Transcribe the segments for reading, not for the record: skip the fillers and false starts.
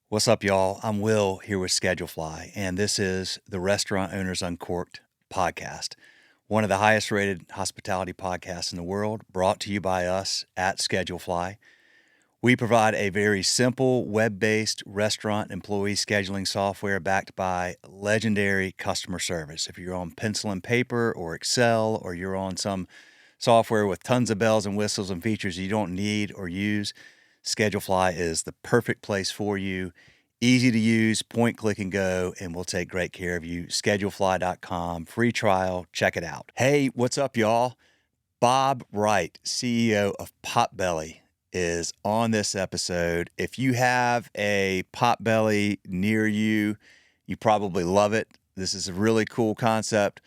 What's up, y'all? I'm Will here with Schedulefly, and this is the Restaurant Owners Uncorked podcast, one of the highest rated hospitality podcasts in the world, brought to you by us at Schedulefly. We provide a very simple web-based restaurant employee scheduling software backed by legendary customer service. If you're on pencil and paper or Excel, or you're on some software with tons of bells and whistles and features you don't need or use, Schedulefly is the perfect place for you. Easy to use, point, click, and go, and we'll take great care of you. Schedulefly.com, free trial, check it out. Hey, what's up, y'all? Bob Wright, CEO of Potbelly, is on this episode. If you have a Potbelly near you, you probably love it. This is a really cool concept.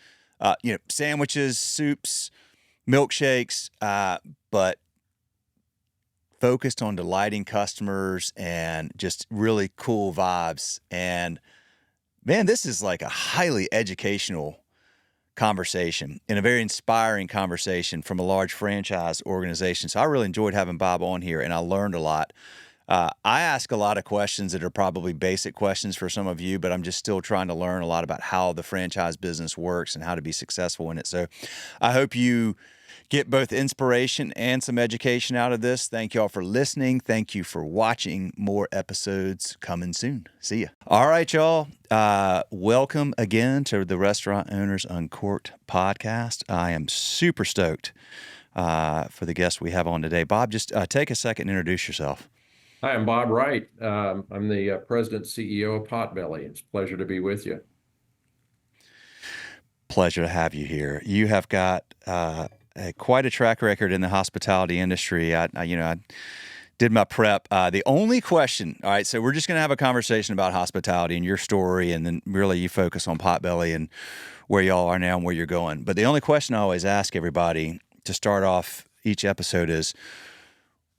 Sandwiches, soups, milkshakes, but focused on delighting customers and just really cool vibes. And man, this is like a highly educational conversation and a very inspiring conversation from a large franchise organization. So I really enjoyed having Bob on here, and I learned a lot. I ask a lot of questions that are probably basic questions for some of you, but I'm just still trying to learn a lot about how the franchise business works and how to be successful in it. So I hope you get both inspiration and some education out of this. Thank you all for listening. Thank you for watching. More episodes coming soon. See ya. All right, y'all. Welcome again to the Restaurant Owners Uncorked podcast. I am super stoked for the guest we have on today. Bob, just take a second and introduce yourself. Hi, I'm Bob Wright. I'm the president CEO of Potbelly. It's a pleasure to be with you. Pleasure to have you here. You have got quite a track record in the hospitality industry. I did my prep. The only question, all right, so we're just going to have a conversation about hospitality and your story, and then really you focus on Potbelly and where y'all are now and where you're going. But the only question I always ask everybody to start off each episode is,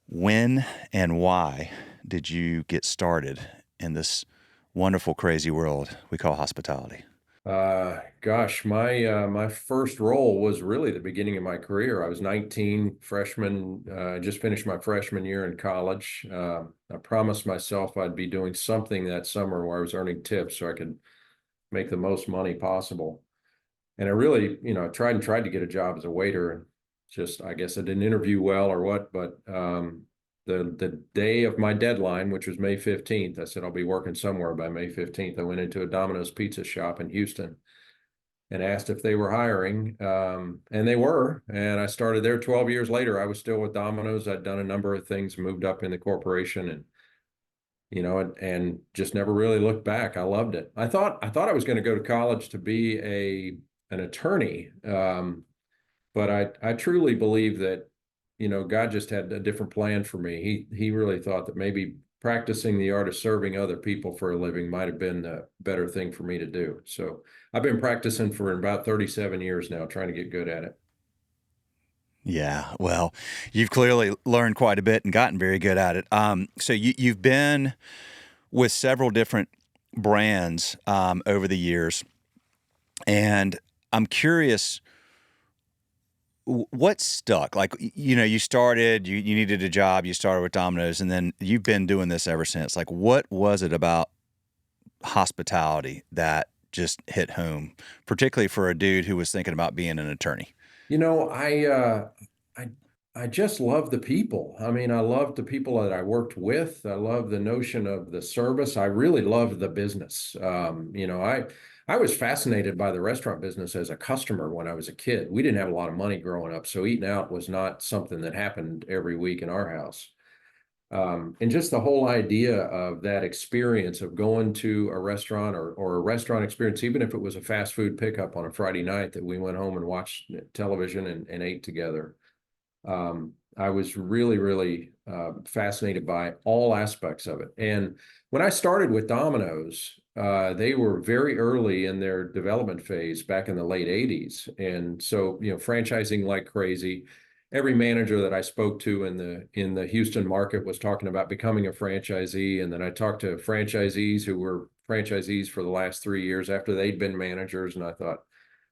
when and why did you get started in this wonderful, crazy world we call hospitality? My first role was really the beginning of my career. I was 19, freshman. I just finished my freshman year in college. I promised myself I'd be doing something that summer where I was earning tips so I could make the most money possible. And I really, tried to get a job as a waiter, and just, I guess I didn't interview well or what, but the day of my deadline, which was May 15th, I said I'll be working somewhere by May 15th. I went into a Domino's pizza shop in Houston and asked if they were hiring, and they were. And I started there 12 years later. I was still with Domino's. I'd done a number of things, moved up in the corporation, and just never really looked back. I loved it. I thought I was going to go to college to be an attorney, but I truly believe that God just had a different plan for me. He really thought that maybe practicing the art of serving other people for a living might have been the better thing for me to do. So I've been practicing for about 37 years now, trying to get good at it. Yeah, well, you've clearly learned quite a bit and gotten very good at it. So you've been with several different brands over the years, and I'm curious, what stuck? Like, you started, you needed a job, you started with Domino's, and then you've been doing this ever since. Like, what was it about hospitality that just hit home, particularly for a dude who was thinking about being an attorney? You know, I uh, I I just love the people. I mean, I love the people that I worked with. I love the notion of the service. I really loved the business. I was fascinated by the restaurant business as a customer when I was a kid. We didn't have a lot of money growing up, so eating out was not something that happened every week in our house. And just the whole idea of that experience of going to a restaurant, or a restaurant experience, even if it was a fast food pickup on a Friday night that we went home and watched television and ate together. I was really, really fascinated by all aspects of it. And when I started with Domino's, they were very early in their development phase back in the late 80s. And so, franchising like crazy. Every manager that I spoke to in the Houston market was talking about becoming a franchisee. And then I talked to franchisees who were franchisees for the last 3 years after they'd been managers. And I thought,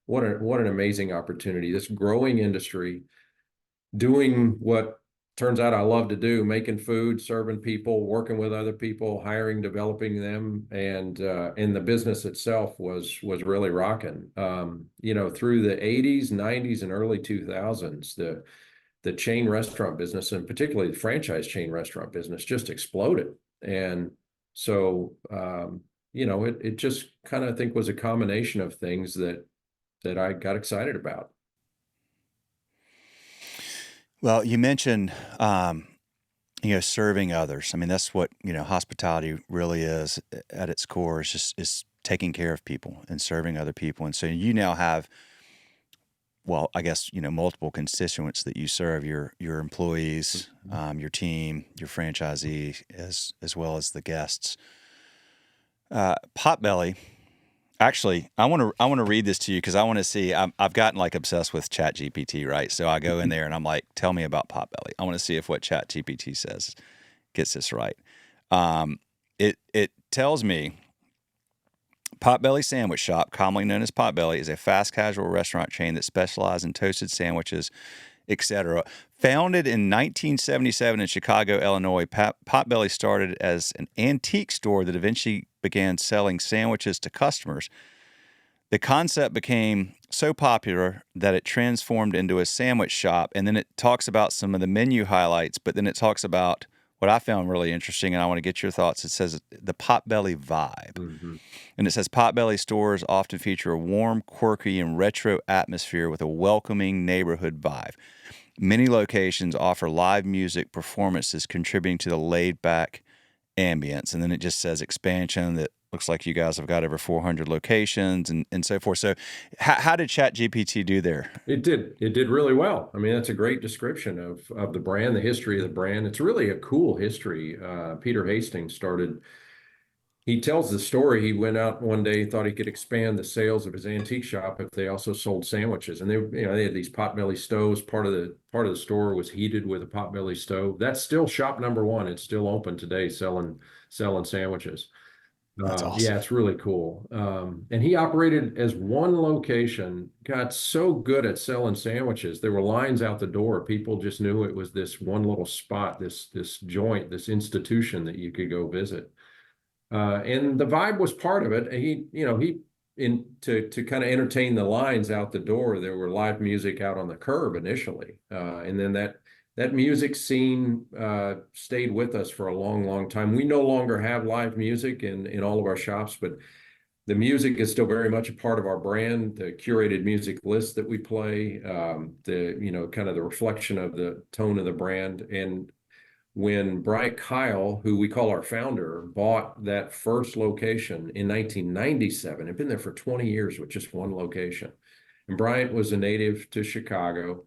what an amazing opportunity. This growing industry doing what turns out I love to do, making food, serving people, working with other people, hiring, developing them, and the business itself was really rocking. Through the 80s, 90s, and early 2000s, the chain restaurant business, and particularly the franchise chain restaurant business, just exploded. And so, it just kind of, I think, was a combination of things that I got excited about. Well, you mentioned, serving others. I mean, that's what, hospitality really is at its core, is taking care of people and serving other people. And so you now have, well, I guess, multiple constituents that you serve, your employees, your team, your franchisee, as well as the guests. Potbelly. Actually, I want to read this to you because I want to see. I've gotten like obsessed with ChatGPT, right? So I go in there and I'm like, "Tell me about Potbelly." I want to see if what ChatGPT says gets this right. It tells me Potbelly Sandwich Shop, commonly known as Potbelly, is a fast casual restaurant chain that specializes in toasted sandwiches, etc. Founded in 1977 in Chicago, Illinois, Potbelly started as an antique store that eventually began selling sandwiches to customers. The concept became so popular that it transformed into a sandwich shop, and then it talks about some of the menu highlights, but then it talks about what I found really interesting, and I want to get your thoughts. It says the Potbelly vibe. Mm-hmm. And it says Potbelly stores often feature a warm, quirky, and retro atmosphere with a welcoming neighborhood vibe. Many locations offer live music performances contributing to the laid-back ambience. And then it just says expansion that looks like you guys have got over 400 locations and so forth. So how did ChatGPT do there? It did really well. I mean, that's a great description of the brand, the history of the brand. It's really a cool history. Peter Hastings started. He tells the story. He went out one day, thought he could expand the sales of his antique shop if they also sold sandwiches. And they had these Potbelly stoves. Part of the store was heated with a Potbelly stove. That's still shop number one. It's still open today, selling sandwiches. That's Yeah, awesome. it's really cool. And he operated as one location, got so good at selling sandwiches. There were lines out the door. People just knew it was this one little spot, this joint, this institution that you could go visit. And the vibe was part of it. And to kind of entertain the lines out the door, there were live music out on the curb initially. And then that music scene stayed with us for a long, long time. We no longer have live music in all of our shops, but the music is still very much a part of our brand. The curated music list that we play, kind of the reflection of the tone of the brand. And when Bryant Kyle, who we call our founder, bought that first location in 1997, had been there for 20 years with just one location. And Bryant was a native to Chicago.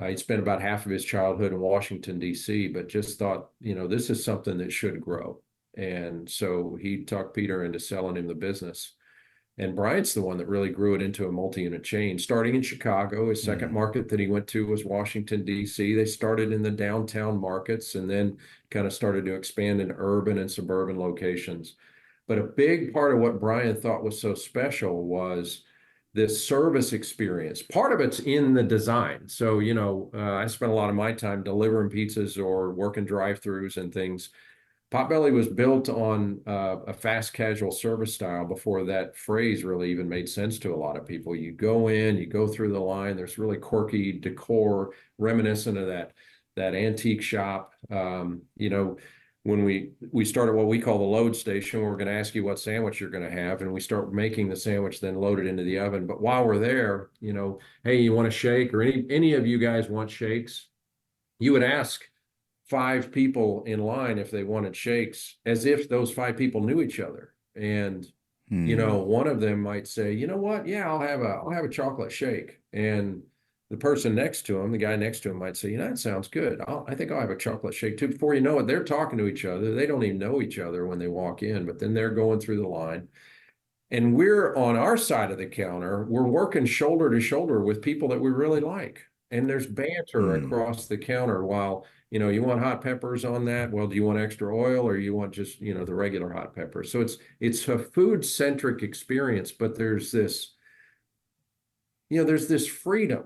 He'd spent about half of his childhood in Washington, D.C., but just thought, this is something that should grow. And so he talked Peter into selling him the business. And Bryant's the one that really grew it into a multi-unit chain, starting in Chicago. His second market that he went to was Washington, D.C. They started in the downtown markets and then kind of started to expand in urban and suburban locations. But a big part of what Bryant thought was so special was this service experience. Part of it's in the design. So, I spent a lot of my time delivering pizzas or working drive-throughs and things. Potbelly was built on a fast casual service style before that phrase really even made sense to a lot of people. You go in, you go through the line. There's really quirky decor reminiscent of that antique shop. When we started what we call the load station, we're going to ask you what sandwich you're going to have, and we start making the sandwich, then load it into the oven. But while we're there, hey, you want a shake, or any of you guys want shakes? You would ask 5 people in line if they wanted shakes, as if those 5 people knew each other. And one of them might say, you know what? Yeah, I'll have a chocolate shake. And the person next to him, the guy next to him might say, that sounds good. I think I'll have a chocolate shake too. Before you know it, they're talking to each other. They don't even know each other when they walk in, but then they're going through the line. And we're on our side of the counter, we're working shoulder to shoulder with people that we really like. And there's banter across the counter while, you want hot peppers on that? Well, do you want extra oil or you want just, the regular hot peppers? So it's a food-centric experience, but there's this freedom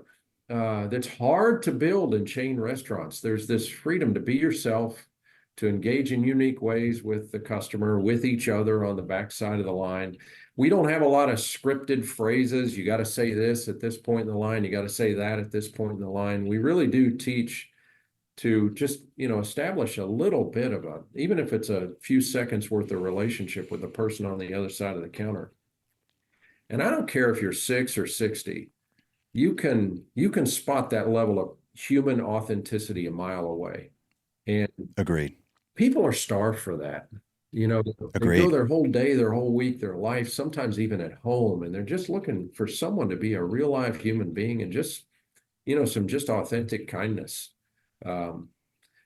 that's hard to build in chain restaurants. There's this freedom to be yourself, to engage in unique ways with the customer, with each other on the backside of the line. We don't have a lot of scripted phrases. You got to say this at this point in the line. You got to say that at this point in the line. We really do teach to just, establish a little bit of even if it's a few seconds worth of relationship with the person on the other side of the counter. And I don't care if you're 6 or 60, you can spot that level of human authenticity a mile away. And Agreed. people are starved for that. They go Agreed. their whole day, their whole week, their life, sometimes even at home, and they're just looking for someone to be a real live human being and just, some just authentic kindness. Um,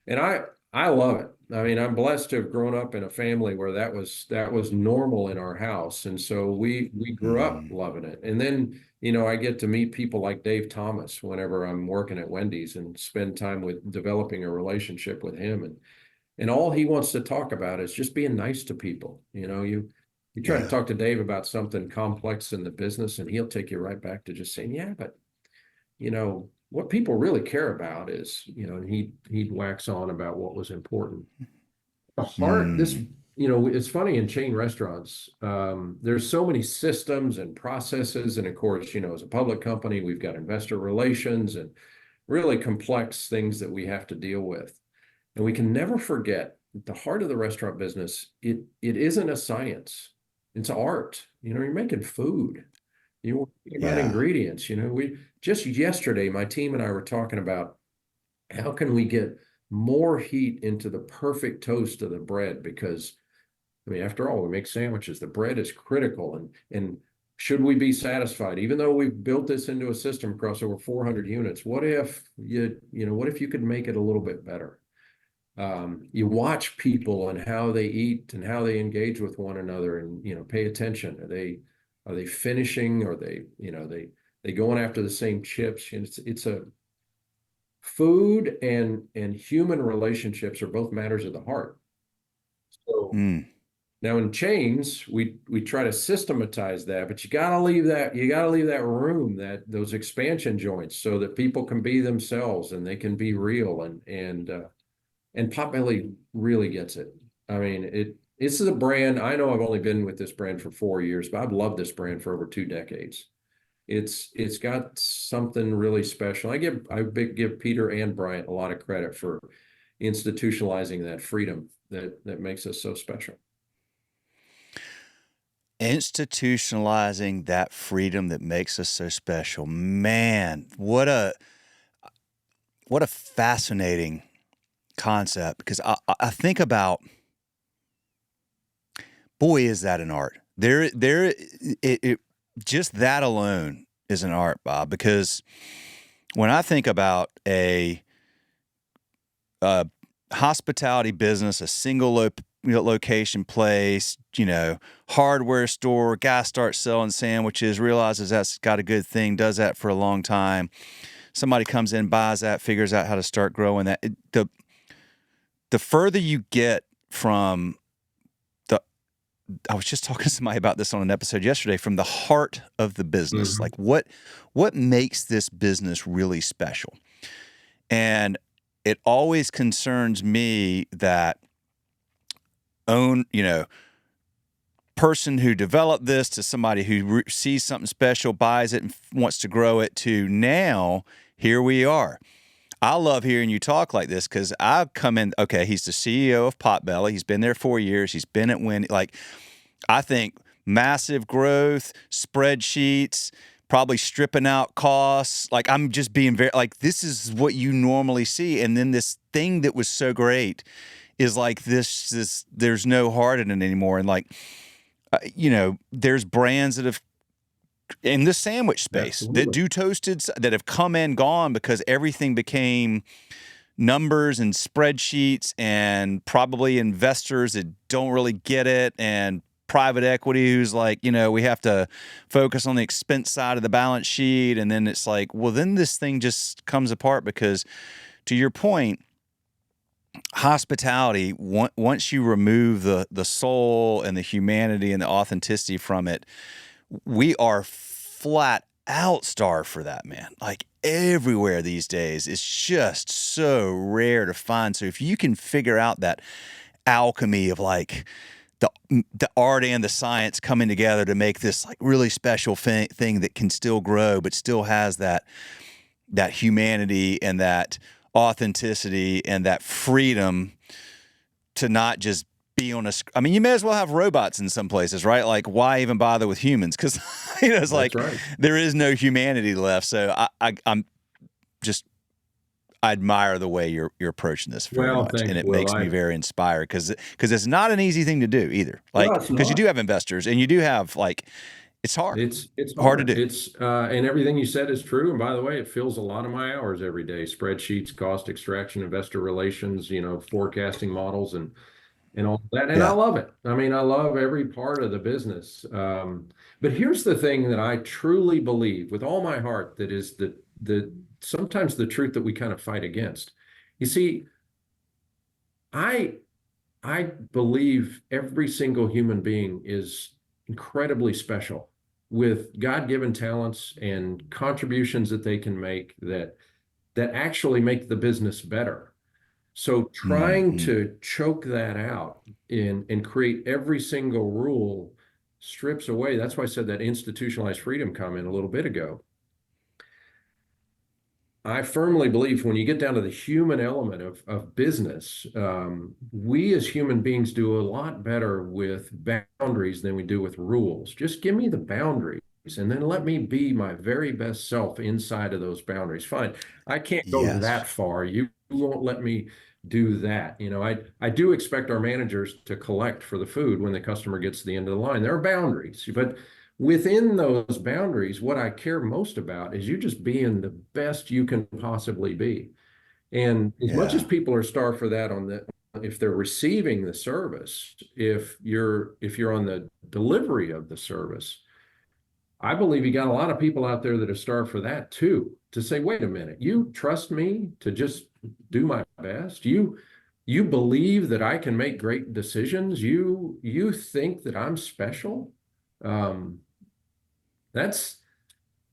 and I love it. I mean, I'm blessed to have grown up in a family where that was normal in our house. And so we grew up Mm, loving it. And then, I get to meet people like Dave Thomas whenever I'm working at Wendy's and spend time with developing a relationship with him. And all he wants to talk about is just being nice to people. You try to yeah. talk to Dave about something complex in the business, and he'll take you right back to just saying, yeah, but what people really care about is, and he'd wax on about what was important. The heart, Mm, it's funny in chain restaurants, there's so many systems and processes. And of course, as a public company, we've got investor relations and really complex things that we have to deal with. And we can never forget at the heart of the restaurant business, it isn't a science. It's art. You're making food. You're working about yeah. ingredients. We just yesterday, my team and I were talking about how can we get more heat into the perfect toast of the bread? Because I mean, after all, we make sandwiches. The bread is critical. And should we be satisfied, even though we've built this into a system across over 400 units? What if what if you could make it a little bit better? You watch people and how they eat and how they engage with one another, and pay attention. Are they finishing? Are they going after the same chips? And it's a food and human relationships are both matters of the heart. So Mm, now in chains, we try to systematize that, but you gotta leave that room, that those expansion joints, so that people can be themselves and they can be real. And Potbelly really gets it. I mean, this is a brand. I know I've only been with this brand for 4 years, but I've loved this brand for over 2 decades. It's got something really special. I give Peter and Bryant a lot of credit for institutionalizing that freedom that makes us so special. institutionalizing that freedom that makes us so special. Man, what a fascinating concept, because I think about, boy, is that an art. It just that alone is an art, Bob, because when I think about a hospitality business, a single location place, hardware store, guy starts selling sandwiches, realizes that's got a good thing, does that for a long time. Somebody comes in, buys that, figures out how to start growing that. The further you get from the, I was just talking to somebody about this on an episode yesterday, from the heart of the business, Mhm. like what makes this business really special. And it always concerns me that own, person who developed this to somebody who sees something special, buys it, and wants to grow it, to now here we are. I love hearing you talk like this, because I've come in. Okay, he's the CEO of Potbelly. He's been there 4 years. He's been at Wendy. Like, I think massive growth, spreadsheets, probably stripping out costs. Like, I'm just being very, like, this is what you normally see. And then this thing that was so great is like this there's no heart in it anymore. And like, there's brands that have, in the sandwich space, that Absolutely. do toasted, that have come and gone because everything became numbers and spreadsheets, and probably investors that don't really get it, and private equity who's like, we have to focus on the expense side of the balance sheet. And then it's like, well, then this thing just comes apart, because, to your point, hospitality, once you remove the soul and the humanity and the authenticity from it, we are flat out starved for that, man. Like, everywhere these days. It's just so rare to find. So if you can figure out that alchemy of like the art and the science coming together to make this like really special thing that can still grow but still has that humanity and that authenticity and that freedom to not just be on I mean, you may as well have robots in some places, right? Like, why even bother with humans? Because it's That's like right. there is no humanity left. So I'm just I admire the way you're approaching this very Well, much, and thanks, it Will. makes me very inspired because it's not an easy thing to do either. No, Like it's because you not. do have investors and you do have like it's It's hard to hard. do. It's and everything you said is true. And by the way, it fills a lot of my hours every day. Spreadsheets, cost extraction, investor relations, forecasting models and all that. And I Yeah, love it. I mean, I love every part of the business. But here's the thing that I truly believe with all my heart that is the sometimes the truth that we kind of fight against. You see, I I believe every single human being is incredibly special with God-given talents and contributions that they can make that actually make the business better. So trying hmm to choke that out and create every single rule strips away. That's why I said that institutionalized freedom comment a little bit ago. I firmly believe when you get down to the human element of business, we as human beings do a lot better with boundaries than we do with rules. Just give me the boundaries and then let me be my very best self inside of those boundaries. Fine. I can't go yes, that far. You won't let me do that. I do expect our managers to collect for the food when the customer gets to the end of the line. There are boundaries, but within those boundaries, what I care most about is you just being the best you can possibly be. And as much as yeah, people are starved for that if they're receiving the service, if you're on the delivery of the service, I believe you got a lot of people out there that are starved for that too, to say, wait a minute, you trust me to just do my best? You believe that I can make great decisions? You think that I'm special? Um, that's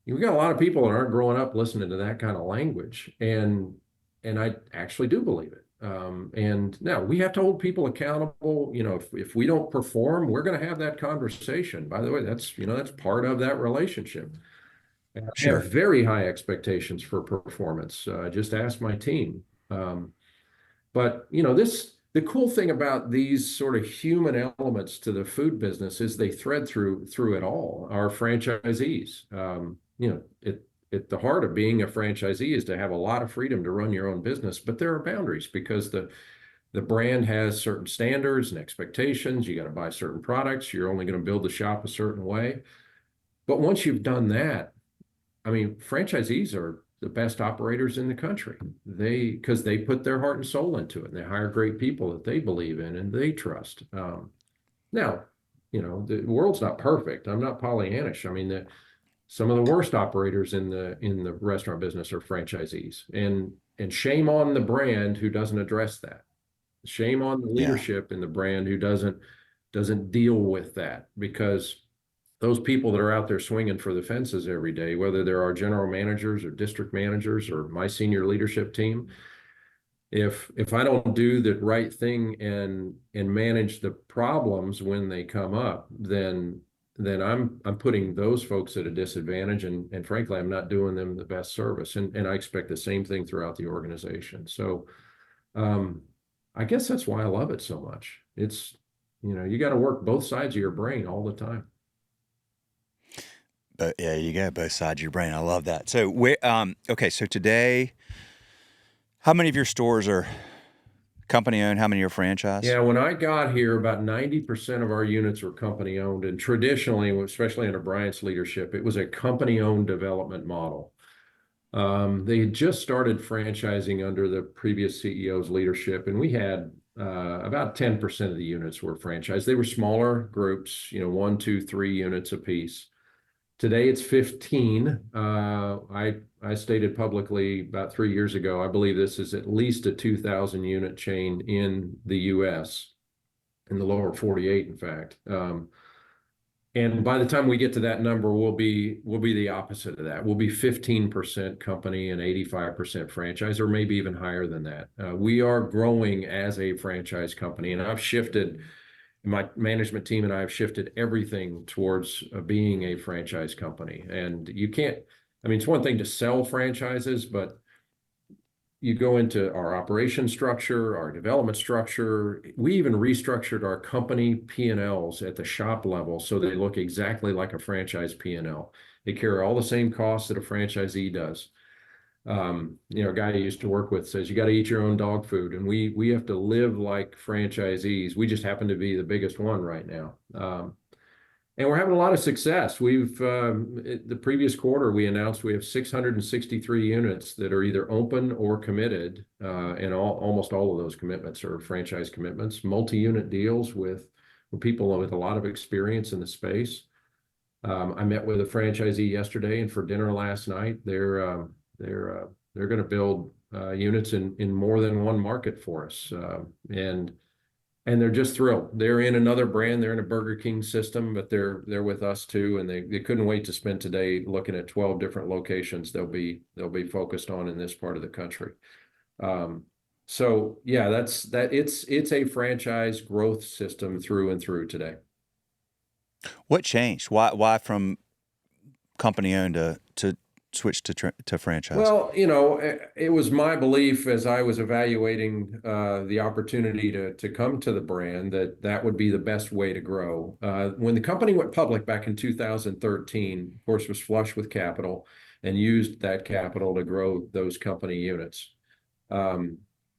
we got a lot of people that aren't growing up listening to that kind of language, and I actually do believe it. And now we have to hold people accountable. If we don't perform, we're going to have that conversation. By the way, that's part of that relationship. And I have sure, very high expectations for performance. Just ask my team. But the cool thing about these sort of human elements to the food business is they thread through it all. Our franchisees, at the heart of being a franchisee is to have a lot of freedom to run your own business, but there are boundaries because the brand has certain standards and expectations. You got to buy certain products. You're only going to build the shop a certain way. But once you've done that, I mean, franchisees are the best operators in the country. Because they put their heart and soul into it, and they hire great people that they believe in and they trust. Now, the world's not perfect. I'm not Pollyannish. I mean, some of the worst operators in the restaurant business are franchisees, and shame on the brand who doesn't address that. Shame on the yeah, leadership in the brand who doesn't deal with that because those people that are out there swinging for the fences every day, whether they're our general managers or district managers or my senior leadership team, if I don't do the right thing and manage the problems when they come up, then I'm putting those folks at a disadvantage, and frankly, I'm not doing them the best service, and I expect the same thing throughout the organization. So um, I guess that's why I love it so much. It's you got to work both sides of your brain all the time. but yeah, you got both sides of your brain. I love that. So okay, so today, how many of your stores are company owned? How many are franchise? Yeah, when I got here, about 90% of our units were company owned. And traditionally, especially under Bryant's leadership, it was a company owned development model. They had just started franchising under the previous CEO's leadership, and we had about 10% of the units were franchised. They were smaller groups, one, two, three units apiece. Today it's 15. I stated publicly about 3 years ago, I believe this is at least a 2,000 unit chain in the US, in the lower 48, in fact. And by the time we get to that number, we'll be the opposite of that. We'll be 15% company and 85% franchise, or maybe even higher than that. We are growing as a franchise company, and my management team and I have shifted everything towards being a franchise company. And you can't, I mean, it's one thing to sell franchises, but you go into our operation structure, our development structure. We even restructured our company P&Ls at the shop level so they look exactly like a franchise P&L. They carry all the same costs that a franchisee does. A guy I used to work with says you got to eat your own dog food, and we have to live like franchisees. We just happen to be the biggest one right now. And we're having a lot of success. The previous quarter, we announced we have 663 units that are either open or committed, and almost all of those commitments are franchise commitments, multi-unit deals with people with a lot of experience in the space. I met with a franchisee yesterday, and for dinner last night, they're going to build units in more than one market for us, and they're just thrilled. They're in another brand. They're in a Burger King system, but they're with us too, and they couldn't wait to spend today looking at 12 different locations they'll be focused on in this part of the country. So yeah, it's a franchise growth system through and through today. What changed? Why from company owned to switch to franchise? Well, it was my belief as I was evaluating the opportunity to come to the brand that would be the best way to grow. When the company went public back in 2013, of course, was flush with capital and used that capital to grow those company units.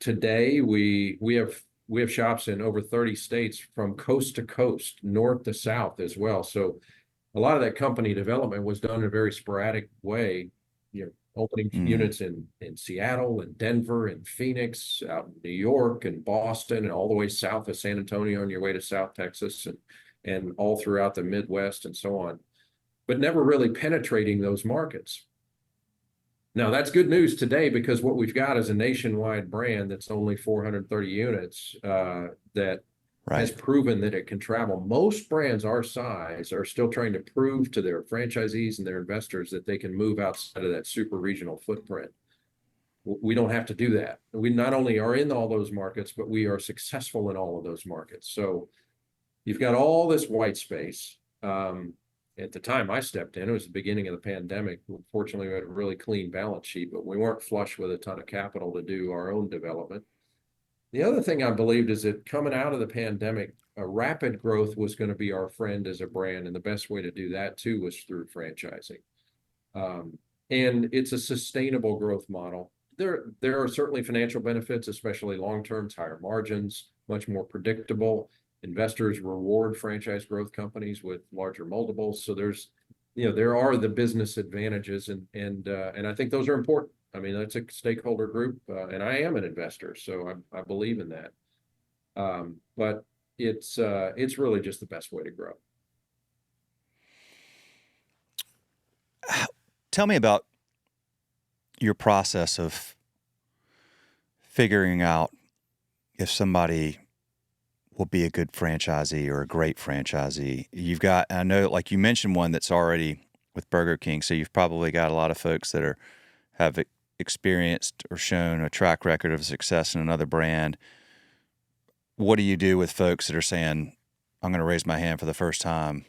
Today, we have shops in over 30 states from coast to coast, north to south as well. So a lot of that company development was done in a very sporadic way, opening units in Seattle and Denver and Phoenix, out in New York and Boston, and all the way south of San Antonio on your way to South Texas, and all throughout the Midwest and so on, but never really penetrating those markets. Now, that's good news today, because what we've got is a nationwide brand that's only 430 units that has proven that it can travel. Most brands our size are still trying to prove to their franchisees and their investors that they can move outside of that super regional footprint. We don't have to do that. We not only are in all those markets, but we are successful in all of those markets. So you've got all this white space. At the time I stepped in, it was the beginning of the pandemic. Fortunately, we had a really clean balance sheet, but we weren't flush with a ton of capital to do our own development. The other thing I believed is that coming out of the pandemic, a rapid growth was going to be our friend as a brand, and the best way to do that too was through franchising. And it's a sustainable growth model. There are certainly financial benefits, especially long-term, higher margins, much more predictable. Investors reward franchise growth companies with larger multiples. So there are the business advantages, and I think those are important. I mean, that's a stakeholder group, and I am an investor, so I believe in that. But it's really just the best way to grow. Tell me about your process of figuring out if somebody will be a good franchisee or a great franchisee. I know, like you mentioned, one that's already with Burger King, so you've probably got a lot of folks that have experienced or shown a track record of success in another brand. What do you do with folks that are saying, I'm going to raise my hand for the first time,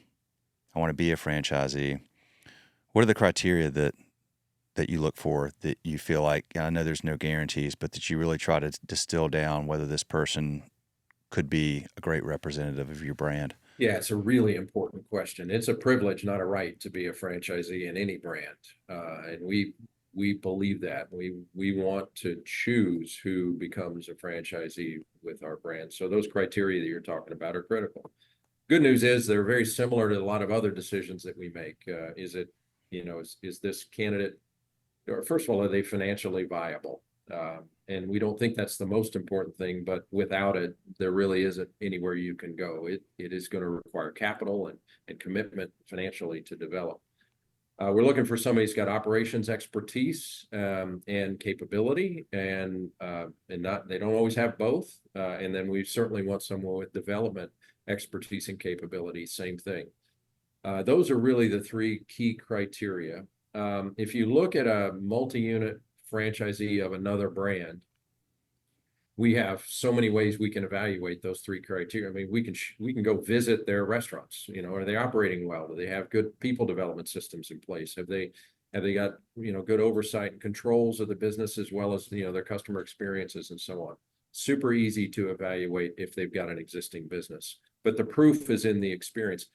I want to be a franchisee? What are the criteria that you look for, that you feel like, I know there's no guarantees, but that you really try to distill down whether this person could be a great representative of your brand? Yeah, it's a really important question. It's a privilege, not a right, to be a franchisee in any brand. And we believe that. We want to choose who becomes a franchisee with our brand. So those criteria that you're talking about are critical. Good news is they're very similar to a lot of other decisions that we make. Is this candidate, or first of all, are they financially viable? And we don't think that's the most important thing, but without it, there really isn't anywhere you can go. It is going to require capital and commitment financially to develop. We're looking for somebody who's got operations expertise and capability, and they don't always have both. And then we certainly want someone with development expertise and capability. Same thing. Those are really the three key criteria. If you look at a multi-unit franchisee of another brand, we have so many ways we can evaluate those three criteria. I mean, we can go visit their restaurants. You know, are they operating well? Do they have good people development systems in place? Have they got, you know, good oversight and controls of the business, as well as, you know, their customer experiences and so on? Super easy to evaluate if they've got an existing business, but the proof is in the experience.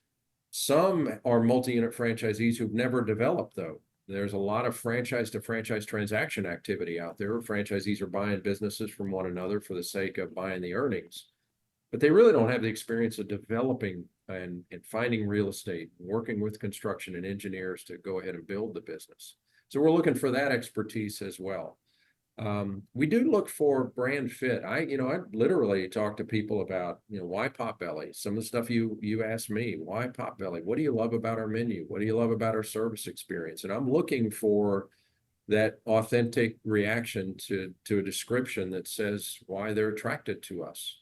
Some are multi-unit franchisees who've never developed, though. There's a lot of franchise to franchise transaction activity out there. Franchisees are buying businesses from one another for the sake of buying the earnings, but they really don't have the experience of developing and finding real estate, working with construction and engineers to go ahead and build the business. So we're looking for that expertise as well. We do look for brand fit. I literally talk to people about, you know, why Potbelly? Some of the stuff you asked me, why Potbelly? What do you love about our menu? What do you love about our service experience? And I'm looking for that authentic reaction to a description that says why they're attracted to us.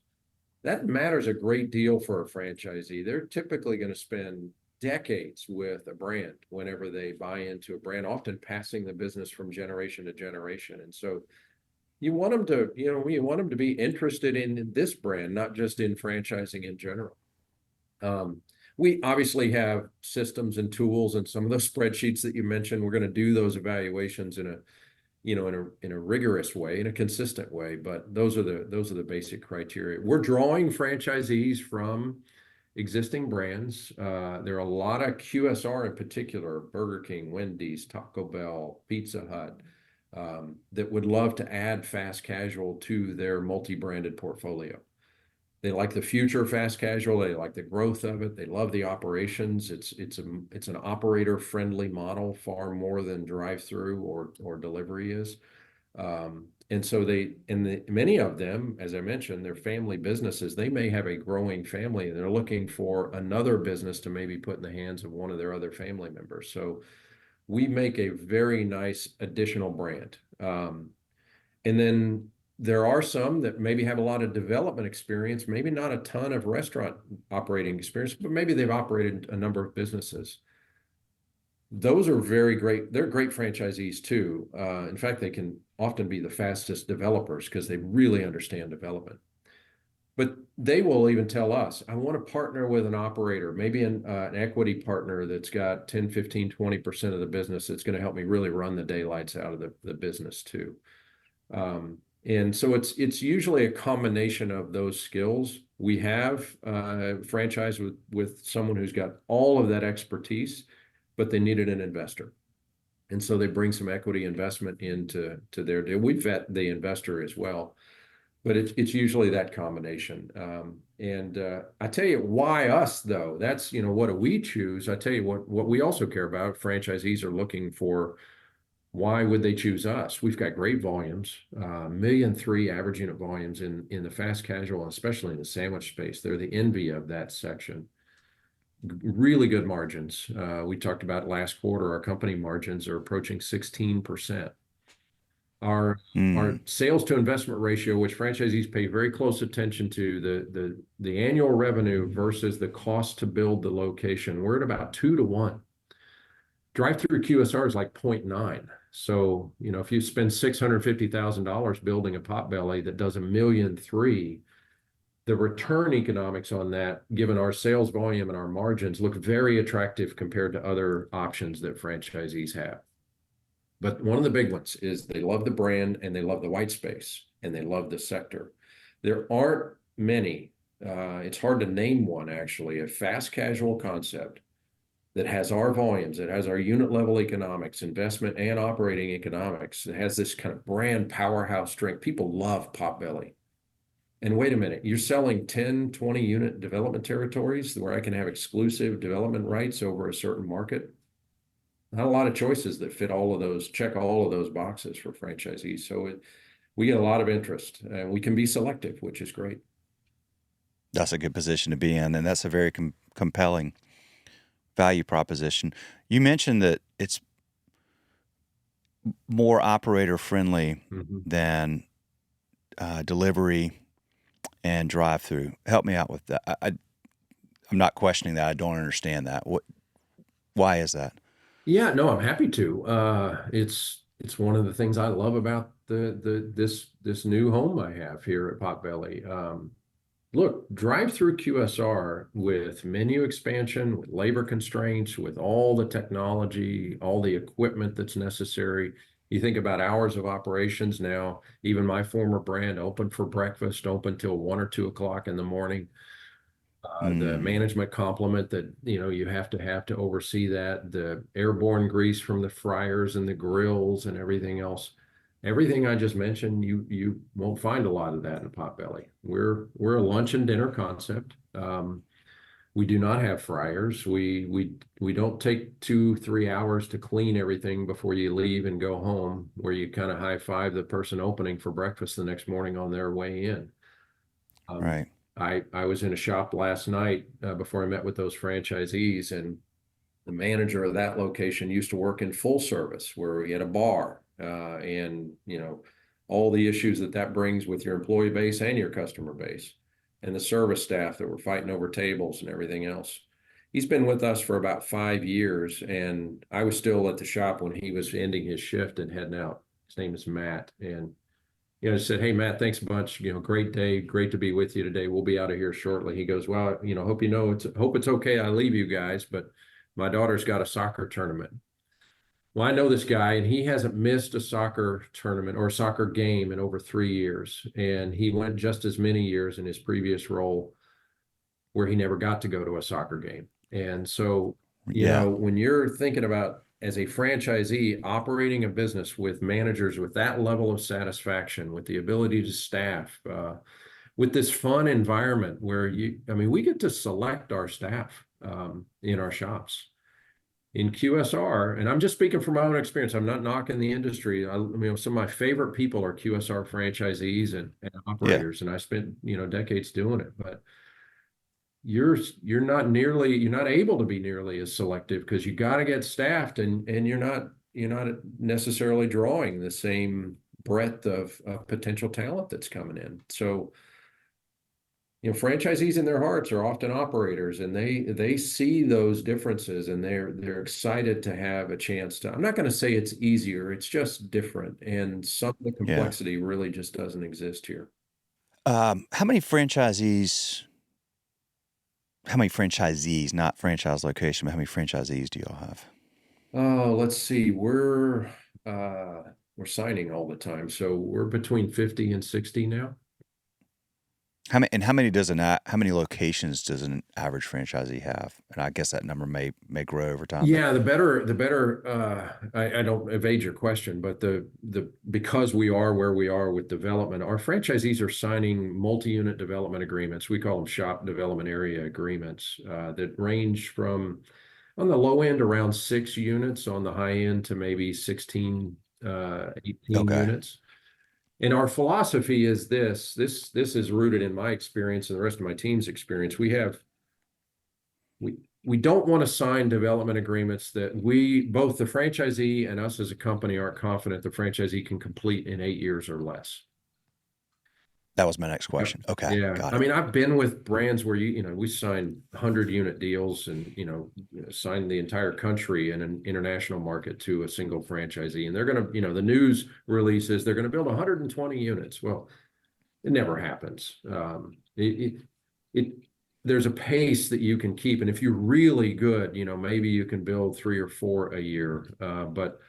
That matters a great deal for a franchisee. They're typically going to spend decades with a brand whenever they buy into a brand, often passing the business from generation to generation. And so you want them to, you want them to be interested in this brand, not just in franchising in general. We obviously have systems and tools, and some of those spreadsheets that you mentioned, we're going to do those evaluations in a rigorous way, in a consistent way. But those are the basic criteria. We're drawing franchisees from existing brands. There are a lot of QSR in particular, Burger King, Wendy's, Taco Bell, Pizza Hut, that would love to add fast casual to their multi-branded portfolio. They like the future of fast casual. They like the growth of it. They love the operations. It's an operator-friendly model, far more than drive-through or delivery is. And so many of them, as I mentioned, they're family businesses. They may have a growing family, and they're looking for another business to maybe put in the hands of one of their other family members. So we make a very nice additional brand. And then there are some that maybe have a lot of development experience, maybe not a ton of restaurant operating experience, but maybe they've operated a number of businesses. Those are very great. They're great franchisees too. In fact, they can often be the fastest developers because they really understand development. But they will even tell us, I want to partner with an operator, maybe an equity partner that's got 10, 15, 20% of the business that's going to help me really run the daylights out of the business too. And so it's usually a combination of those skills. We have franchise with someone who's got all of that expertise, but they needed an investor. And so they bring some equity investment into their deal. We vet the investor as well, but it's usually that combination. And I tell you why us though. That's, what do we choose? I tell you what we also care about. Franchisees are looking for, why would they choose us? We've got great volumes, 1.3 million average unit volumes in the fast casual, and especially in the sandwich space. They're the envy of that section. Really good margins. We talked about last quarter, our company margins are approaching 16%. Our sales to investment ratio, which franchisees pay very close attention to, the annual revenue versus the cost to build the location, we're at about 2 to 1. Drive-through QSR is like 0.9. So, if you spend $650,000 building a Potbelly that does 1.3 million, the return economics on that, given our sales volume and our margins, look very attractive compared to other options that franchisees have. But one of the big ones is they love the brand, and they love the white space, and they love the sector. There aren't many, it's hard to name one actually, a fast casual concept that has our volumes, that has our unit level economics, investment and operating economics, that has this kind of brand powerhouse strength. People love Potbelly. And wait a minute, you're selling 10, 20 unit development territories where I can have exclusive development rights over a certain market. Not a lot of choices that fit all of those, check all of those boxes for franchisees. So we get a lot of interest, and we can be selective, which is great. That's a good position to be in, and that's a very compelling value proposition. You mentioned that it's more operator friendly than delivery and drive-through. Help me out with that. I'm not questioning that. I don't understand that. Why is that? Yeah, no, I'm happy to. It's one of the things I love about this new home I have here at Potbelly. Look, drive-through QSR with menu expansion, with labor constraints, with all the technology, all the equipment that's necessary. You think about hours of operations now, even my former brand open for breakfast, open till 1 or 2 o'clock in the morning. The Mm, management complement that you have to oversee that, the airborne grease from the fryers and the grills and everything else. Everything I just mentioned, you won't find a lot of that in Potbelly. We're a lunch and dinner concept. We do not have fryers. We don't take 2, 3 hours to clean everything before you leave and go home, where you kind of high five the person opening for breakfast the next morning on their way in. Um, right. I was in a shop last night before I met with those franchisees, and the manager of that location used to work in full service, where we had a bar, and all the issues that that brings with your employee base and your customer base, and the service staff that were fighting over tables and everything else. He's been with us for about 5 years, and I was still at the shop when he was ending his shift and heading out. His name is Matt, and said, "Hey, Matt, thanks a bunch. Great day. Great to be with you today. We'll be out of here shortly." He goes, "Well, hope it's okay I leave you guys, but my daughter's got a soccer tournament." Well, I know this guy, and he hasn't missed a soccer tournament or a soccer game in over 3 years. And he went just as many years in his previous role where he never got to go to a soccer game. And so, Yeah. when you're thinking about, as a franchisee operating a business with managers with that level of satisfaction, with the ability to staff, with this fun environment where we get to select our staff in our shops. In QSR, and I'm just speaking from my own experience, I'm not knocking the industry. Some of my favorite people are QSR franchisees and Yeah. operators, and I spent decades doing it. But you're not able to be nearly as selective, because you got to get staffed, and you're not necessarily drawing the same breadth of potential talent that's coming in. So franchisees in their hearts are often operators, and they see those differences, and they're excited to have a chance to. I'm not going to say it's easier, it's just different, and some of the Yeah. complexity really just doesn't exist here. How many franchisees, not franchise location, but how many franchisees do y'all have? Oh, let's see. We're signing all the time, so we're between 50 and 60 now. How many locations does an average franchisee have? And I guess that number may grow over time, but Yeah, I don't evade your question, but because we are where we are with development, our franchisees are signing multi-unit development agreements. We call them shop development area agreements, that range from, on the low end, around 6 units, on the high end to maybe 16, 18 okay. units. And our philosophy is this is rooted in my experience and the rest of my team's experience. We don't want to sign development agreements that both the franchisee and us as a company, aren't confident the franchisee can complete in 8 years or less. That was my next Yep. question. Okay, Yeah. got I it. mean, I've been with brands where we sign 100-unit deals, and, sign the entire country in an international market to a single franchisee. And they're going to, the news releases, they're going to build 120 units. Well, it never happens. There's a pace that you can keep. And if you're really good, maybe you can build 3 or 4 a year. But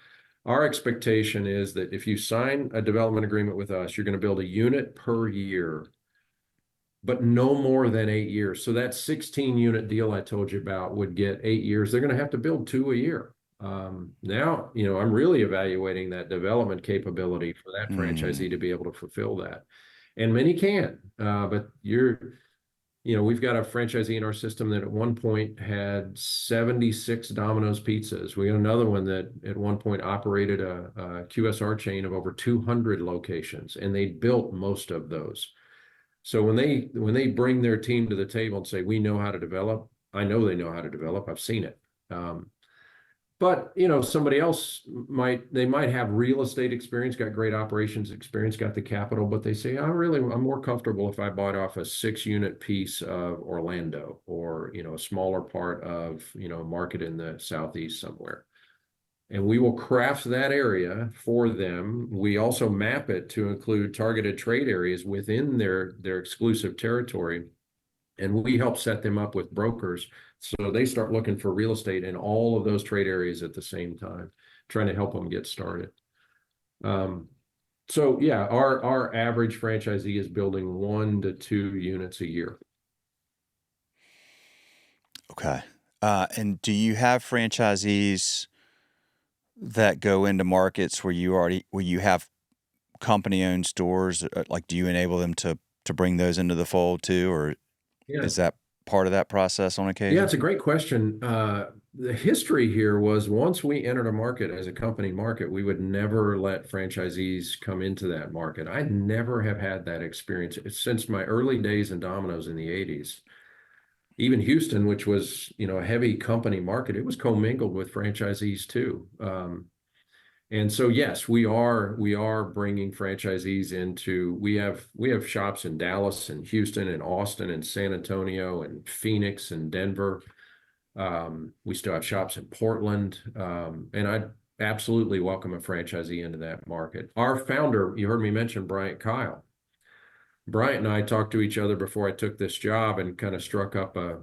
our expectation is that if you sign a development agreement with us, you're going to build a unit per year, but no more than 8 years. So that 16-unit deal I told you about would get 8 years. They're going to have to build 2 a year. Now, I'm really evaluating that development capability for that Mm, franchisee to be able to fulfill that. And many can, but we've got a franchisee in our system that at one point had 76 Domino's pizzas. We got another one that at one point operated a QSR chain of over 200 locations, and they built most of those. So when they bring their team to the table and say, "We know how to develop," I know they know how to develop. I've seen it. But you know, somebody else might have real estate experience, got great operations experience, got the capital, but they say, I'm more comfortable if I bought off a 6 unit piece of Orlando, or you know, a smaller part of, you know, a market in the southeast somewhere. And we will craft that area for them. We also map it to include targeted trade areas within their exclusive territory. And we help set them up with brokers. So they start looking for real estate in all of those trade areas at the same time, trying to help them get started. So yeah, our average franchisee is building 1 to 2 units a year. Okay. And do you have franchisees that go into markets where you have company owned stores? Like, do you enable them to bring those into the fold too, or Yeah. is that part of that process on Yeah, occasion? it's a great question. The history here was, once we entered a market as a company market, we would never let franchisees come into that market. I never have had that experience since my early days in Domino's in the 80s. Even Houston, which was, you know, a heavy company market, it was commingled with franchisees too. And so, yes, we are bringing franchisees into. We have shops in Dallas and Houston and Austin and San Antonio and Phoenix and Denver. We still have shops in Portland, and I absolutely welcome a franchisee into that market. Our founder, you heard me mention Bryant Kyle. Bryant and I talked to each other before I took this job and kind of struck up a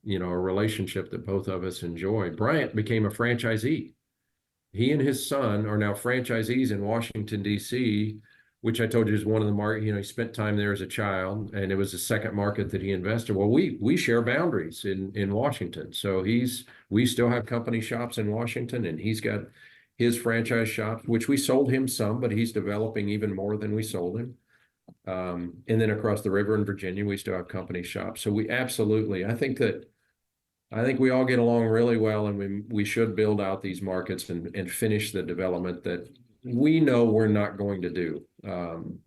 relationship that both of us enjoy. Bryant became a franchisee. He and his son are now franchisees in Washington, D.C., which I told you is one of the market. You know, he spent time there as a child, and it was the second market that he invested. Well, we share boundaries in Washington. So we still have company shops in Washington, and he's got his franchise shops, which we sold him some, but he's developing even more than we sold him. And then across the river in Virginia, we still have company shops. So we absolutely, I think we all get along really well, and we should build out these markets and finish the development that we know we're not going to do.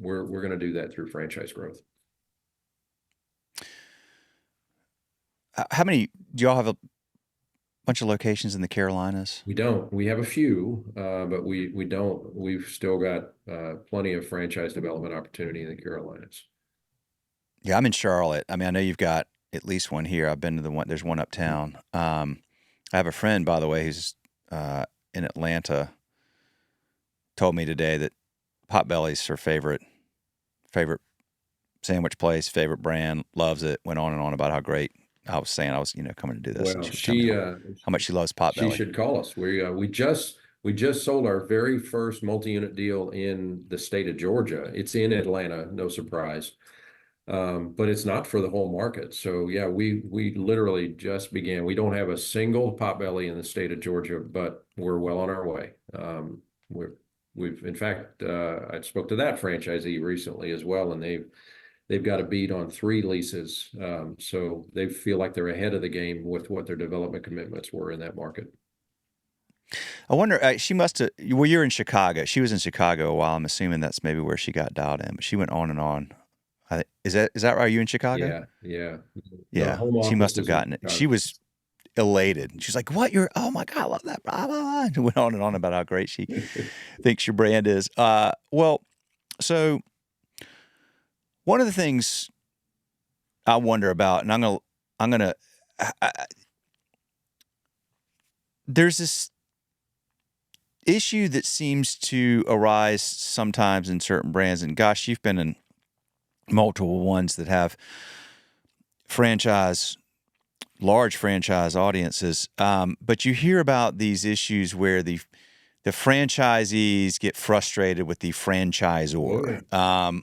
We're going to do that through franchise growth. How many do y'all have? A bunch of locations in the Carolinas? We don't. We have a few, but we don't. We've still got plenty of franchise development opportunity in the Carolinas. Yeah, I'm in Charlotte. I mean, I know you've got at least one here. I've been to the one. There's one uptown. I have a friend, by the way, who's in Atlanta. Told me today that Potbelly's her favorite sandwich place, favorite brand, loves it. Went on and on about how great. I was saying I was, coming to do this, and Well, she was telling me how much she loves she Potbelly. should call us. We just sold our very first multi-unit deal in the state of Georgia. It's in Atlanta, no surprise. But it's not for the whole market. So yeah, we literally just began. We don't have a single Potbelly in the state of Georgia, but we're well on our way. We've in fact, I spoke to that franchisee recently as well, and they've got a beat on 3 leases. So they feel like they're ahead of the game with what their development commitments were in that market. I wonder, she must have. Well, you're in Chicago. She was in Chicago a while. I'm assuming that's maybe where she got dialed in. But she went on and on. Is that right? Are you in Chicago? Yeah. Yeah. Home She office must have is in gotten it. Chicago. She was elated. She's like, "What? Oh my God, I love that." Blah, blah, blah. And went on and on about how great she thinks your brand is. Well, so one of the things I wonder about, and I'm gonna. There's this issue that seems to arise sometimes in certain brands, and gosh, you've been in multiple ones that have large franchise audiences. But you hear about these issues where the franchisees get frustrated with the franchisor.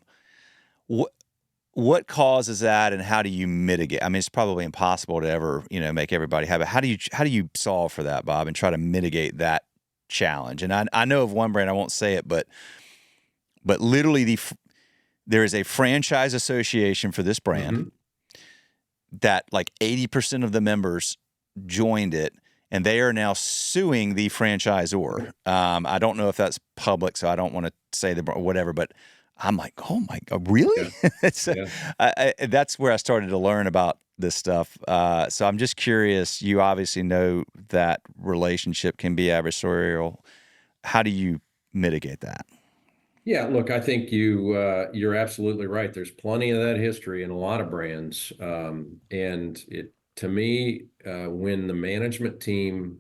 What causes that, and how do you mitigate? I mean, it's probably impossible to ever, make everybody have it. How do you solve for that, Bob, and try to mitigate that challenge? And I know of one brand, I won't say it, but literally there is a franchise association for this brand that like 80% of the members joined it, and they are now suing the franchisor. I don't know if that's public, so I don't want to say whatever, but I'm like, oh my God, really? Yeah. It's, Yeah. that's where I started to learn about this stuff. So I'm just curious. You obviously know that relationship can be adversarial. How do you mitigate that? Yeah, look, I think you're absolutely right. There's plenty of that history in a lot of brands, and it to me, when the management team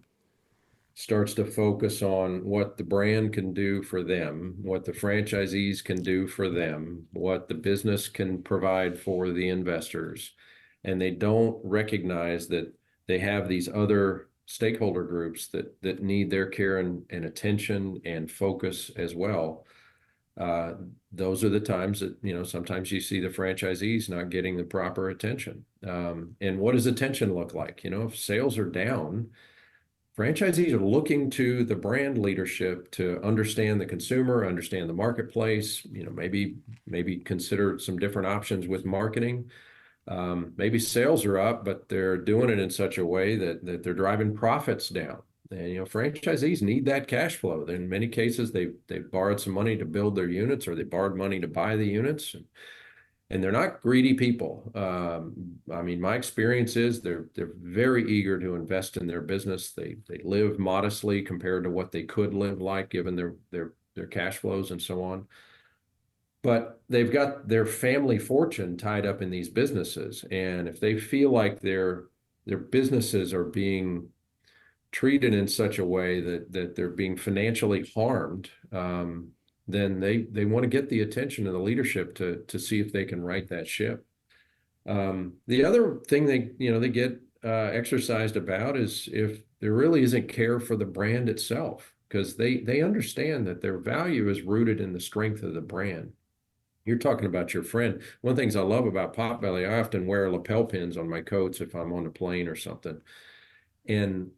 starts to focus on what the brand can do for them, what the franchisees can do for them, what the business can provide for the investors, and they don't recognize that they have these other stakeholder groups that need their care and attention and focus as well. uh, those are the times that, sometimes you see the franchisees not getting the proper attention. And what does attention look like? If sales are down, franchisees are looking to the brand leadership to understand the consumer, understand the marketplace, maybe consider some different options with marketing. Maybe sales are up, but they're doing it in such a way that they're driving profits down. And franchisees need that cash flow. In many cases, they've borrowed some money to build their units, or they borrowed money to buy the units, and they're not greedy people. I mean, my experience is they're very eager to invest in their business. They live modestly compared to what they could live like given their cash flows and so on. But they've got their family fortune tied up in these businesses, and if they feel like their businesses are being treated in such a way that they're being financially harmed, then they want to get the attention of the leadership to see if they can right that ship. The other thing they get exercised about is if there really isn't care for the brand itself, because they understand that their value is rooted in the strength of the brand. You're talking about your friend. One of the things I love about Potbelly, I often wear lapel pins on my coats if I'm on a plane or something. And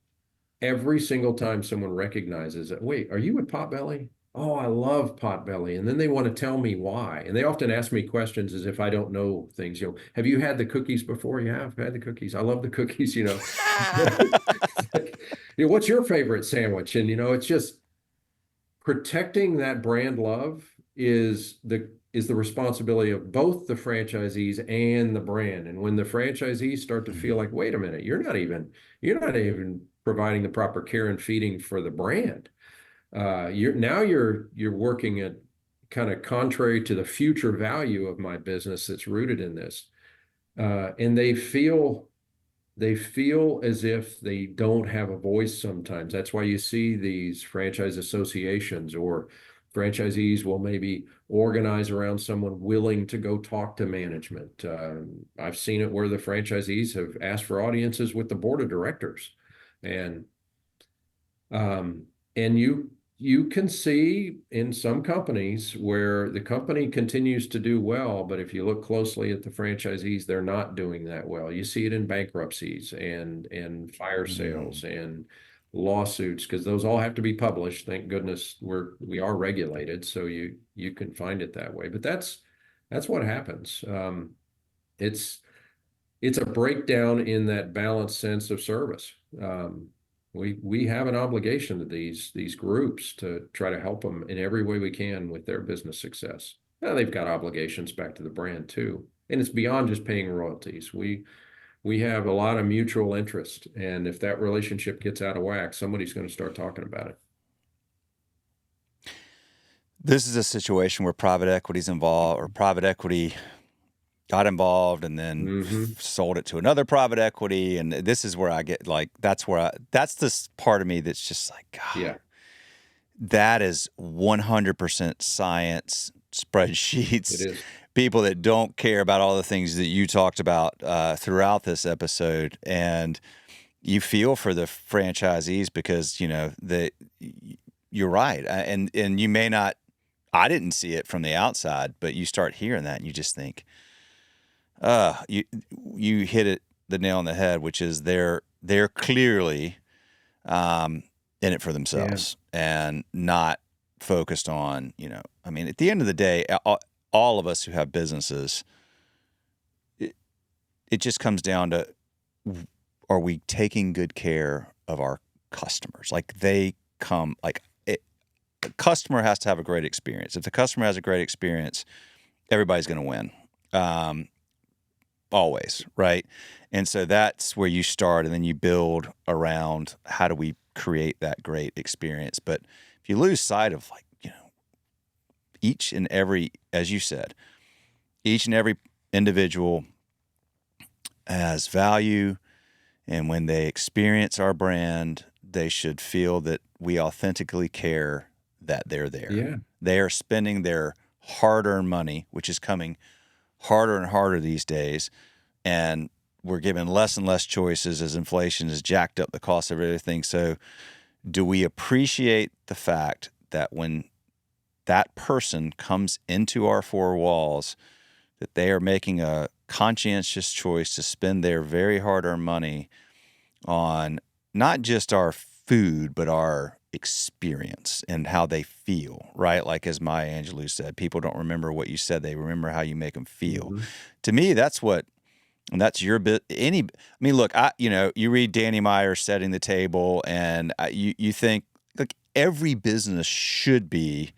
every single time someone recognizes it, wait, are you with Potbelly? Oh, I love Potbelly. And then they want to tell me why. And they often ask me questions as if I don't know things. Have you had the cookies before? Yeah, I've had the cookies. I love the cookies. It's like, what's your favorite sandwich? And it's just protecting that brand love is the responsibility of both the franchisees and the brand. And when the franchisees start to feel like, wait a minute, you're not even providing the proper care and feeding for the brand. You're working at kind of contrary to the future value of my business that's rooted in this. And they feel as if they don't have a voice sometimes. That's why you see these franchise associations, or franchisees will maybe organize around someone willing to go talk to management. I've seen it where the franchisees have asked for audiences with the board of directors. And um, and you can see in some companies where the company continues to do well, but if you look closely at the franchisees, they're not doing that well. You see it in bankruptcies and fire Mm. sales and lawsuits, because those all have to be published. Thank goodness we are regulated, so you can find it that way. But that's what happens. It's it's a breakdown in that balanced sense of service. We have an obligation to these groups to try to help them in every way we can with their business success. Now, they've got obligations back to the brand too, and it's beyond just paying royalties. We have a lot of mutual interest, and if that relationship gets out of whack, somebody's going to start talking about it. This is a situation where private equity's involved, or private equity got involved and then Hmm. sold it to another private equity. And this is where I get like, that's this part of me that's just like, God, Yeah, that is 100% science, it spreadsheets, is. people that don't care about all the things that you talked about throughout this episode. And you feel for the franchisees because, you're right. And you may not, I didn't see it from the outside, but you start hearing that and you just think, you hit it the nail on the head, which is they're clearly um, in it for Yeah. themselves and not focused on, I mean, at the end of the day, all of us who have businesses, it, it just comes down to, are we taking good care of our customers? Like they come, like the customer has to have a great experience. If the customer has a great experience, everybody's going to win. Always, right? And so that's where you start, and then you build around how do we create that great experience. But if you lose sight of, like, each and every, as you said, each and every individual has value, and when they experience our brand, they should feel that we authentically care that they're there. Yeah. They are spending their hard-earned money, which is coming harder and harder these days, and we're given less and less choices as inflation has jacked up the cost of everything. So do we appreciate the fact that when that person comes into our four walls, that they are making a conscientious choice to spend their very hard-earned money on not just our food, but our experience and how they feel, right? Like, as Maya Angelou said, people don't remember what you said, they remember how you make them feel. Mhm. To me, that's what, and that's your bit. Look, you read Danny Meyer Setting the Table, and you think, like, every business should be,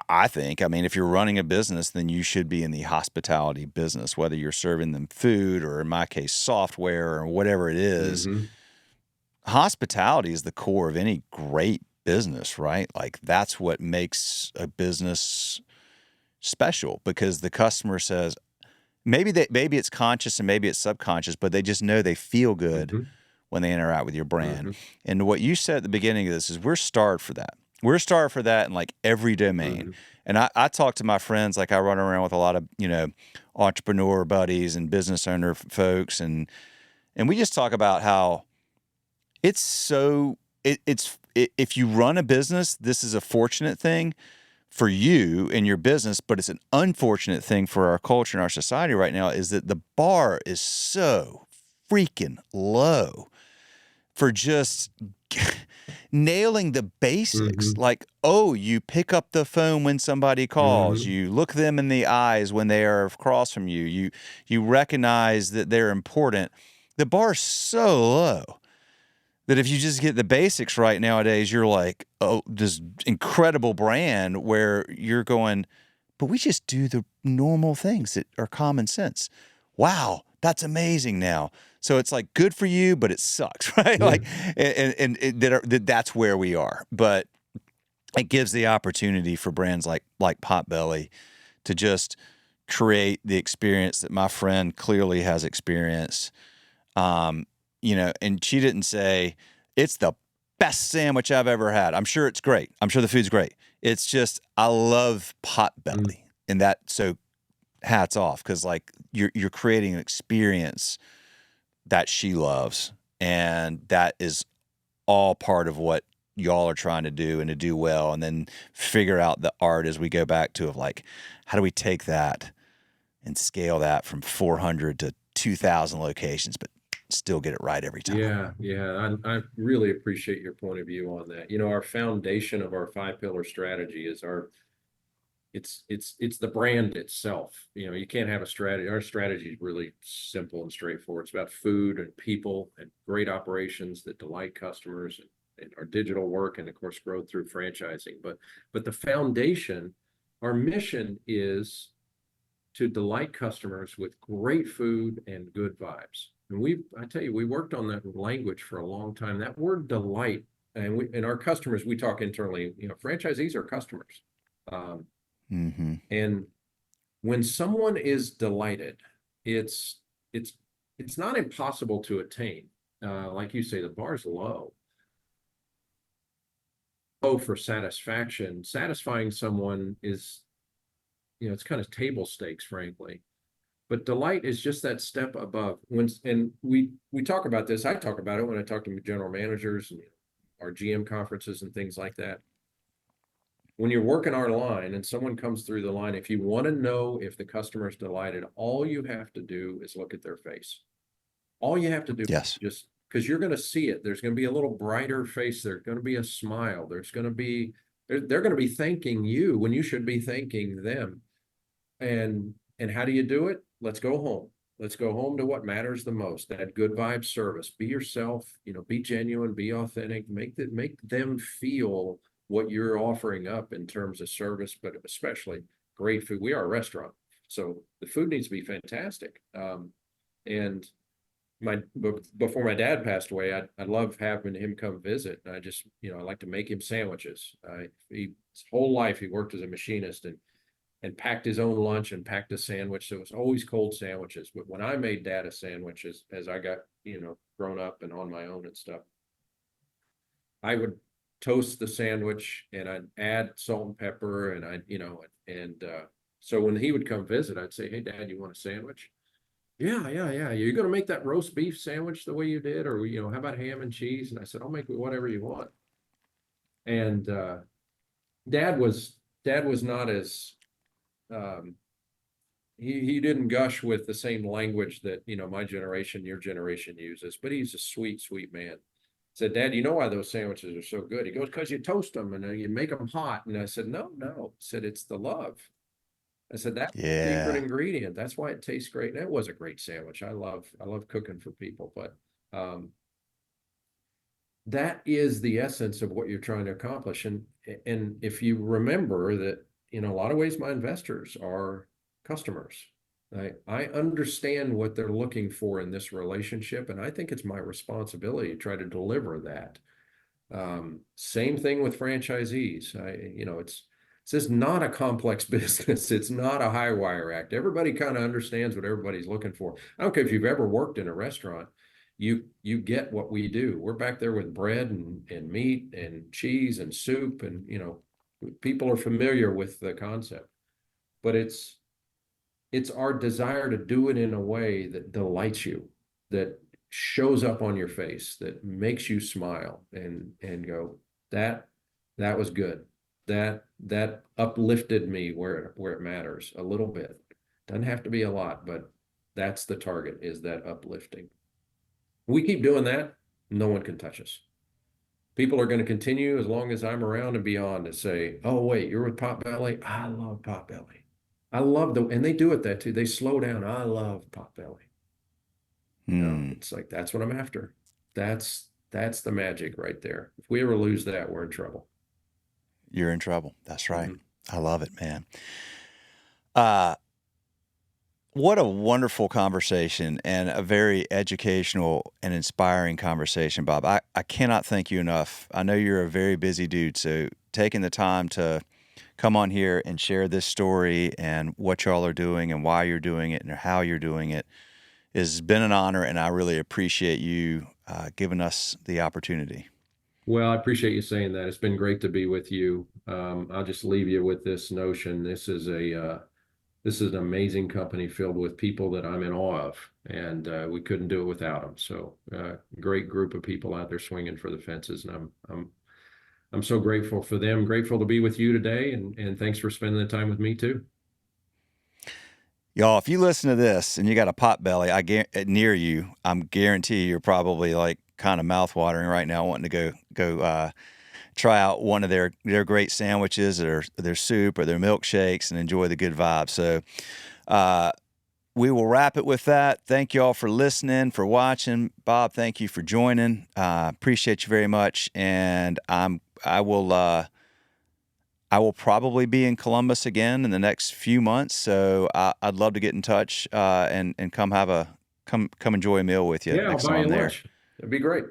I think, if you're running a business, then you should be in the hospitality business, whether you're serving them food or, in my case, software or whatever it is. Mhm. Hospitality is the core of any great business, right? Like, that's what makes a business special, because the customer says, maybe it's conscious and maybe it's subconscious, but they just know they feel good Mhm. when they interact with your brand. Mhm. And what you said at the beginning of this is we're starved for that. We're starved for that in, like, every domain. Mhm. And I talk to my friends, like, I run around with a lot of, entrepreneur buddies and business owner folks, and we just talk about how it's so if you run a business, this is a fortunate thing for you and your business, but it's an unfortunate thing for our culture and our society right now, is that the bar is so freaking low for just nailing the basics. Mhm. Like, oh, you pick up the phone when somebody calls, Mhm. you look them in the eyes when they are across from you, you recognize that they're important. The bar's so low that if you just get the basics right nowadays, you're like, oh, this incredible brand where you're going, but we just do the normal things that are common sense. Wow, that's amazing now. So it's like, good for you, but it sucks, right? Yeah. Like, that's where we are. But it gives the opportunity for brands like Potbelly to just create the experience that my friend clearly has experienced. And she didn't say, it's the best sandwich I've ever had. I'm sure it's great. I'm sure the food's great. It's just, I love Mm. Potbelly, and that, so hats off, because, like, you're creating an experience that she loves, and that is all part of what y'all are trying to do and to do well, and then figure out the art as we go back to, of, like, how do we take that and scale that from 400 to 2,000 locations, but still get it right every time. Yeah, yeah. I really appreciate your point of view on that. Our foundation of our five-pillar strategy is it's the brand itself. You can't have a strategy. Our strategy is really simple and straightforward. It's about food and people and great operations that delight customers, and our digital work, and of course growth through franchising. But the foundation, our mission is to delight customers with great food and good vibes. And I tell you, we worked on that language for a long time. That word delight, and our customers, we talk internally, franchisees are customers. Um, Mm-hmm. and when someone is delighted, it's it's it's not impossible to attain. Like you say, the bar's low. Low for satisfaction. Satisfying someone is, it's kind of table stakes, frankly. But delight is just that step above. And we talk about this. I talk about it when I talk to general managers and our GM conferences and things like that. When you're working our line and someone comes through the line, if you want to know if the customer is delighted, all you have to do is look at their face. All you have to do, Yes. just because you're going to see it. There's going to be a little brighter face. There's going to be a smile. They're going to be thanking you when you should be thanking them. And how do you do it? Let's go home. Let's go home to what matters the most. That good vibe service. Be yourself, be genuine, be authentic, make them feel what you're offering up in terms of service, but especially great food. We are a restaurant, so the food needs to be fantastic. And before my dad passed away, I love having him come visit. And I just, I like to make him sandwiches. His whole life he worked as a machinist and packed his own lunch and packed a sandwich. So it was always cold sandwiches. But when I made dad a sandwich as I got, grown up and on my own and stuff, I would toast the sandwich and I'd add salt and pepper and so when he would come visit, I'd say, "Hey Dad, you want a sandwich?" "Yeah, yeah, yeah. You're gonna make that roast beef sandwich the way you did, or how about ham and cheese?" And I said, "I'll make whatever you want." And Dad was not as um, he didn't gush with the same language that my generation, your generation uses, but he's a sweet, sweet man. Said, "Dad, you know why those sandwiches are so good?" He goes, "Because you toast them and you make them hot." And I said, "No, no." I said, "It's the love." I said, "That's the secret Yeah. ingredient. That's why it tastes great." And it was a great sandwich. I love cooking for people, but that is the essence of what you're trying to accomplish. And if you remember that, in a lot of ways, my investors are customers. I understand what they're looking for in this relationship, and I think it's my responsibility to try to deliver that. Same thing with franchisees. It's just not a complex business. It's not a high wire act. Everybody kind of understands what everybody's looking for. I don't care if you've ever worked in a restaurant. You get what we do. We're back there with bread and meat and cheese and soup, and people are familiar with the concept. But it's our desire to do it in a way that delights you, that shows up on your face, that makes you smile and go, that was good. That uplifted me where it matters a little bit. Doesn't have to be a lot, but that's the target, is that uplifting. We keep doing that, no one can touch us. People are going to continue as long as I'm around and beyond to say, "Oh, wait, you're with Potbelly? I love Potbelly. I love and they do it that too. They slow down. I love Potbelly." It's like, that's what I'm after. That's the magic right there. If we ever lose that, we're in trouble. You're in trouble. That's right. Mm-hmm. I love it, man. Uh, what a wonderful conversation and a very educational and inspiring conversation, Bob. I cannot thank you enough. I know you're a very busy dude, so taking the time to come on here and share this story and what y'all are doing and why you're doing it and how you're doing it has been an honor, and I really appreciate you giving us the opportunity. Well, I appreciate you saying that. It's been great to be with you. I'll just leave you with this notion. This is an amazing company filled with people that I'm in awe of, and we couldn't do it without them. So, great group of people out there swinging for the fences, and I'm so grateful for them. Grateful to be with you today, and thanks for spending the time with me too. Y'all, if you listen to this and you got a Potbelly near you, I'm guarantee you're probably like kind of mouth watering right now, wanting to go try out one of their great sandwiches or their soup or their milkshakes and enjoy the good vibes. So we will wrap it with that. Thank you all for listening, for watching. Bob, thank you for joining. Appreciate you very much. And I will probably be in Columbus again in the next few months, so I'd love to get in touch and come enjoy a meal with you Yeah, I'll next time buy you I'm there. lunch. That'd be great.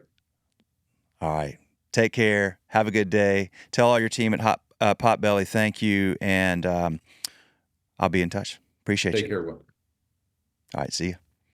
All right, take care. Have a good day. Tell all your team at Potbelly thank you, and I'll be in touch. Appreciate you. Take care, Will. All right, see you.